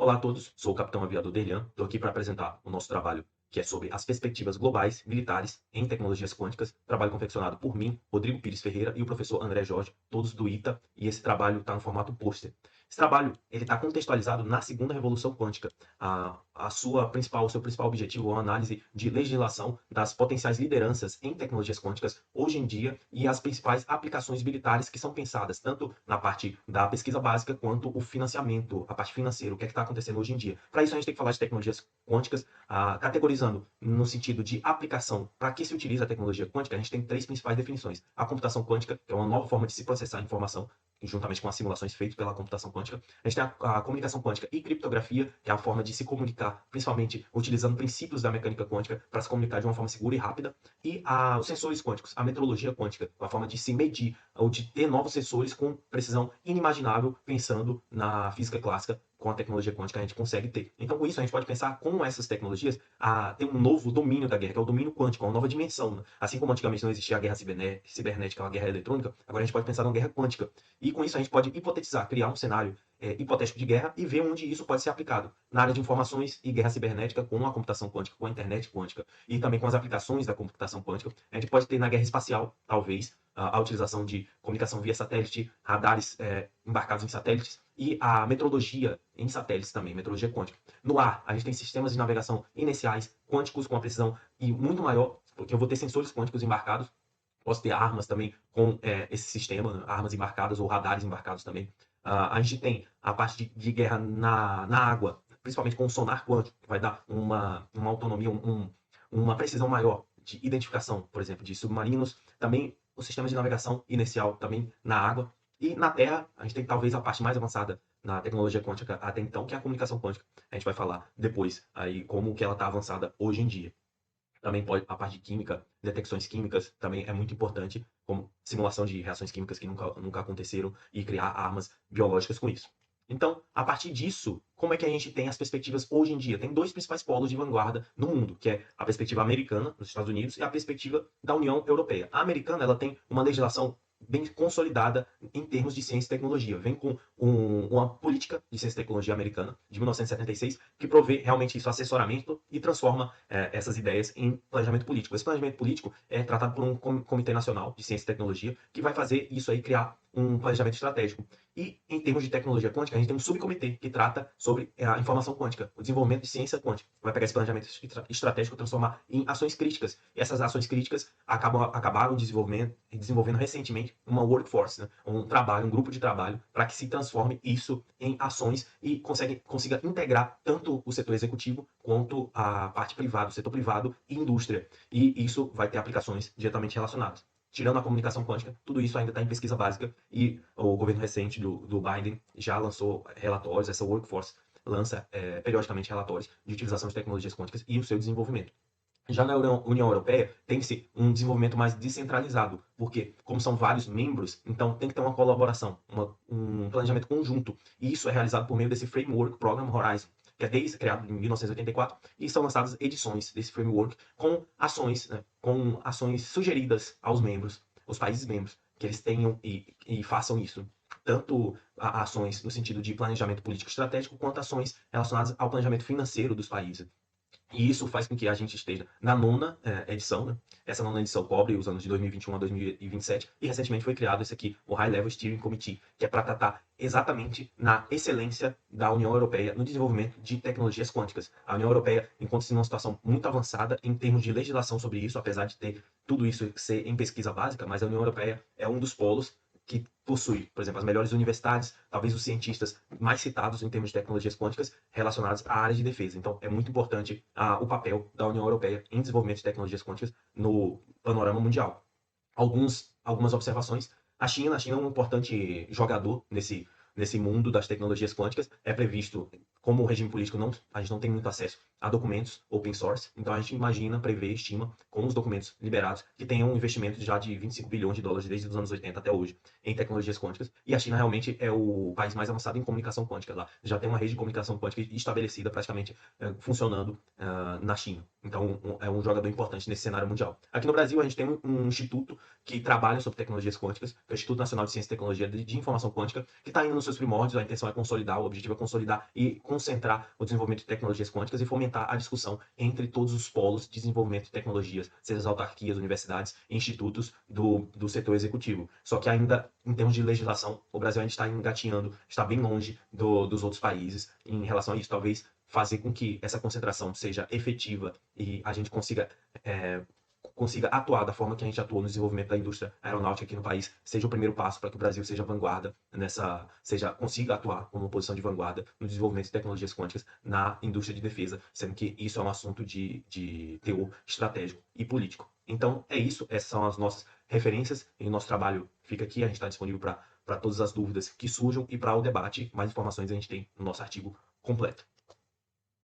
Olá a todos, sou o capitão aviador Delian, estou aqui para apresentar o nosso trabalho, que é sobre as perspectivas globais militares em tecnologias quânticas, trabalho confeccionado por mim, Rodrigo Pires Ferreira e o professor André Jorge, todos do ITA, e esse trabalho está no formato pôster. Esse trabalho ele está contextualizado na segunda revolução quântica. O seu principal objetivo é uma análise de legislação das potenciais lideranças em tecnologias quânticas hoje em dia e as principais aplicações militares que são pensadas tanto na parte da pesquisa básica quanto o financiamento, a parte financeira, o que é que está acontecendo hoje em dia. Para isso a gente tem que falar de tecnologias quânticas, categorizando no sentido de aplicação. Para que se utiliza a tecnologia quântica, a gente tem três principais definições. A computação quântica, que é uma nova forma de se processar informação, juntamente com as simulações feitas pela computação quântica. A gente tem a comunicação quântica e criptografia, que é a forma de se comunicar, principalmente utilizando princípios da mecânica quântica para se comunicar de uma forma segura e rápida. E os sensores quânticos, a metrologia quântica, a forma de se medir ou de ter novos sensores com precisão inimaginável, pensando na física clássica. Com a tecnologia quântica a gente consegue ter. Então, com isso, a gente pode pensar como essas tecnologias ter um novo domínio da guerra, que é o domínio quântico, uma nova dimensão. Né? Assim como antigamente não existia a guerra cibernética, a guerra eletrônica, agora a gente pode pensar numa guerra quântica. E com isso a gente pode hipotetizar, criar um cenário hipotético de guerra e ver onde isso pode ser aplicado. Na área de informações e guerra cibernética, com a computação quântica, com a internet quântica e também com as aplicações da computação quântica. A gente pode ter na guerra espacial, talvez, a utilização de comunicação via satélite, radares embarcados em satélites e a metrologia em satélites também, metrologia quântica. No ar, a gente tem sistemas de navegação inerciais, quânticos com uma precisão e muito maior, porque eu vou ter sensores quânticos embarcados. Posso ter armas também com esse sistema, né? Armas embarcadas ou radares embarcados também. A gente tem a parte de guerra na água, principalmente com o sonar quântico, que vai dar uma autonomia, uma precisão maior de identificação, por exemplo, de submarinos. Também os sistemas de navegação inercial também na água. E na Terra, a gente tem talvez a parte mais avançada na tecnologia quântica até então, que é a comunicação quântica. A gente vai falar depois aí como que ela está avançada hoje em dia. Também pode, a parte de química, detecções químicas também é muito importante, como simulação de reações químicas que nunca aconteceram e criar armas biológicas com isso. Então, a partir disso, como é que a gente tem as perspectivas hoje em dia? Tem dois principais polos de vanguarda no mundo, que é a perspectiva americana, nos Estados Unidos, e a perspectiva da União Europeia. A americana ela tem uma legislação bem consolidada em termos de ciência e tecnologia. Vem com uma política de ciência e tecnologia americana, de 1976, que provê realmente isso, assessoramento, e transforma essas ideias em planejamento político. Esse planejamento político é tratado por um Comitê Nacional de Ciência e Tecnologia, que vai fazer isso aí, criar um planejamento estratégico. E, em termos de tecnologia quântica, a gente tem um subcomitê que trata sobre a informação quântica, o desenvolvimento de ciência quântica. Vai pegar esse planejamento estratégico e transformar em ações críticas. E essas ações críticas acabaram desenvolvendo recentemente uma workforce, né? Um trabalho, um grupo de trabalho, para que se transforme isso em ações e consiga integrar tanto o setor executivo quanto a parte privada, o setor privado e indústria. E isso vai ter aplicações diretamente relacionadas. Tirando a comunicação quântica, tudo isso ainda está em pesquisa básica e o governo recente do Biden já lançou relatórios, essa workforce lança periodicamente relatórios de utilização de tecnologias quânticas e o seu desenvolvimento. Já na União Europeia, tem-se um desenvolvimento mais descentralizado, porque, como são vários membros, então tem que ter uma colaboração, um planejamento conjunto. E isso é realizado por meio desse Framework Program Horizon, que é desde criado em 1984, e são lançadas edições desse framework com ações, né, com ações sugeridas aos membros, aos países membros, que eles tenham e façam isso. Tanto ações no sentido de planejamento político estratégico, quanto ações relacionadas ao planejamento financeiro dos países. E isso faz com que a gente esteja na nona edição, né? Essa nona edição cobre os anos de 2021 a 2027, e recentemente foi criado esse aqui, o High Level Steering Committee, que é para tratar exatamente na excelência da União Europeia no desenvolvimento de tecnologias quânticas. A União Europeia encontra-se numa situação muito avançada em termos de legislação sobre isso, apesar de ter tudo isso ser em pesquisa básica, mas a União Europeia é um dos polos que possui, por exemplo, as melhores universidades, talvez os cientistas mais citados em termos de tecnologias quânticas relacionados à área de defesa. Então, é muito importante o papel da União Europeia em desenvolvimento de tecnologias quânticas no panorama mundial. Algumas observações. A China é um importante jogador nesse mundo das tecnologias quânticas. É previsto, como o regime político a gente não tem muito acesso a documentos open source, então a gente imagina, prevê, estima, com os documentos liberados, que tenham um investimento já de 25 bilhões de dólares desde os anos 80 até hoje em tecnologias quânticas. E a China realmente é o país mais avançado em comunicação quântica lá. Já tem uma rede de comunicação quântica estabelecida, praticamente funcionando na China. Então, é um jogador importante nesse cenário mundial. Aqui no Brasil, a gente tem um instituto que trabalha sobre tecnologias quânticas, que é o Instituto Nacional de Ciência e Tecnologia de Informação Quântica, que está indo nos seus primórdios. A intenção é consolidar, o objetivo é consolidar e concentrar o desenvolvimento de tecnologias quânticas e fomentar a discussão entre todos os polos de desenvolvimento de tecnologias, seja as autarquias, universidades, institutos do setor executivo. Só que ainda, em termos de legislação, o Brasil ainda está engatinhando, está bem longe dos outros países em relação a isso. Talvez fazer com que essa concentração seja efetiva e a gente consiga atuar da forma que a gente atuou no desenvolvimento da indústria aeronáutica aqui no país, seja o primeiro passo para que o Brasil seja vanguarda consiga atuar como uma posição de vanguarda no desenvolvimento de tecnologias quânticas na indústria de defesa, sendo que isso é um assunto de teor estratégico e político. Então, é isso, essas são as nossas referências e o nosso trabalho fica aqui, a gente está disponível para todas as dúvidas que surjam e para o debate, mais informações a gente tem no nosso artigo completo.